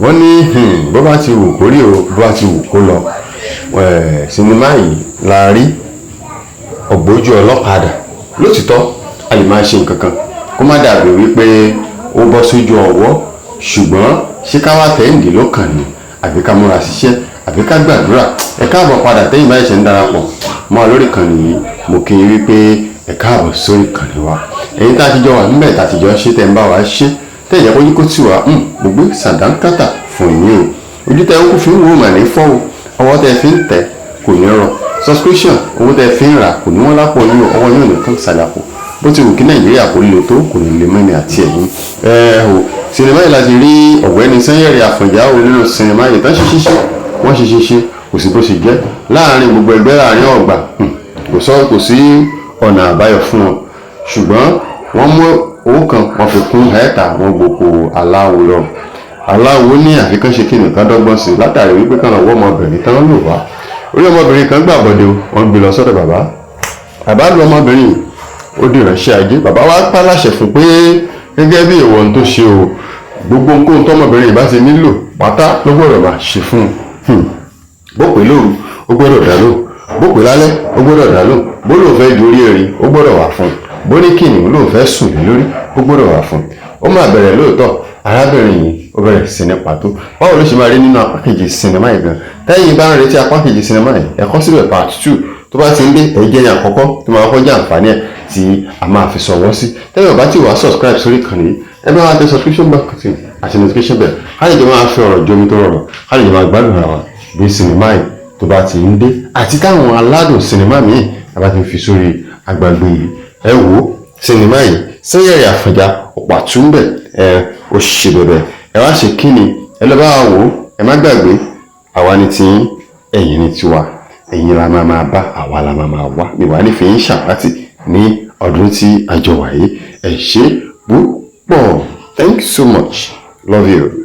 wọ́n ní bó bá ti wù kó rí o bó bá ti wù kó lọ sinimá yìí la rí ògbójú ọlọ́kadà. Lótìtọ́ a lè máa ṣe nǹkan kan kó má dàbí wípé ó bọ́ sójú ọwọ́, ṣùgbọ́n ṣé ká wá tẹ́ǹdì ló kàn ní àbí ká múra ṣiṣẹ́ àbí ká gbàdúrà. Ẹ káàbọ̀ padà tẹ́yìn báyìí ṣe ń darapọ̀ mọ́ lórí ìkànnì yìí, mo kí yín wípé ẹ káàbọ̀ sórí ìkànnì wa. Ẹ̀yin tá a ti jọ wà níbẹ̀ tá a ti jọ ṣe tẹ́ ń bá wa ṣe tẹ́ ìjẹ́ kó tì wá gbogbo sàdánkátà fún yín o. Ojú tẹ́ ń kú fi ń wo mà ní fọ́ o, ọwọ́ tẹ́ fi ń tẹ̀ kò ní rọ, subscription owó tẹ́ fi ń rà kò ní wọ́n lápò yín o, ọwọ́ yóò nìkan sàlàpọ̀. Bó ti wù kí Nàìjíríà kò lè tó kò ní lè mẹ́ni àti ẹ̀yìn. Sinimá yìí láti rí ọ̀gbẹ́ni Sanyẹ̀rì Àfọ̀njá o nínú sinimá yìí tán ṣiṣẹ́ wọ́n ṣe kò sí bó ṣe jẹ́ láàrin gbogbo ẹgbẹ́ láàrin ọ̀gbà kò sí ọ̀nà àbáyọ fún wọn, ṣùgbọ́n wọ́n mú owó kan wọ́n fi kún ẹ̀ẹ́ta wọn gbogbo aláwo lọ. Aláwo ní àfikún ṣe kí nìkan dọ́gbọ́n sí látàrí wípé kàn lọ́wọ́ ọmọbìnrin tán lò wá. Orí ọmọbìnrin kan gbà bọ̀dẹ̀ o, wọ́n gbé lọ sọ́dọ̀ bàbá lu ọmọbìnrin ó di ìránṣẹ́ ajé. Bàbá wa pa láṣẹ fún pé gẹ́gẹ́ bí ìwọ̀n tó ṣe o, gbogbo nǹkan tọmọbìnrin bá ti nílò pátá ló gbọ́dọ̀ máa ṣe fún un. Bó pè lóru ó gbọ́dọ̀ dá lóhùn, bó pè lálẹ́ ó gbọ́dọ̀ dá lóhùn, bó lóun fẹ́ di orí erin ó gbọ́dọ̀ wà fún un, bó ní kìnìún lóun fẹ́ sùn lé lórí ó gbọ́dọ̀ wà fún un. Ó máa bẹ̀rẹ̀ lóòótọ́, arábìnrin yìí ó bẹ̀rẹ̀ sí ní pàtó. Báwo ló ṣe máa rí nínú apá kejì sinimá yìí gan? Tẹ́yìn bá ń retí apá kejì sinimá yìí, ẹ kọ síbẹ̀ part 2 tó bá ti ń dé ẹ̀jẹ̀ ní àkọ́kọ́ tó máa kọjá àǹfààní ẹ̀ tí a máa fi sọ̀wọ́ sí. Tẹ́yìn ọ̀bá tí wàá subscribe sórí ìkànnì yìí, ẹ bá wa tẹ subscription button àti notification bell, ká lè jọ máa fi ọ̀rọ̀ jomi tó rọrùn, ká lè jọ máa gbádùn ara wa bí sinimá yìí tó bá ti ń dé àti táwọn aládùn sinimá míì a bá ti fi sórí agbègbè yìí. Ẹ wo sinimá yìí Sanyẹ̀rì Àfọ̀njá ọ̀pá túnbẹ̀ ó ṣe bẹ̀bẹ̀. Ẹ wá ṣe kíni, ẹ lọ bá wa wò ó, ẹ má gbàgbé àwa ni tiyín ẹ̀yin ni tiwa, ẹ̀yin la máa bá àwa la máa wá ní wàá nífẹ̀ẹ́ yín ṣàpátì ní ọdún tí a jọ wáyé. Ẹ ṣé púpọ̀, thank you so much, love you.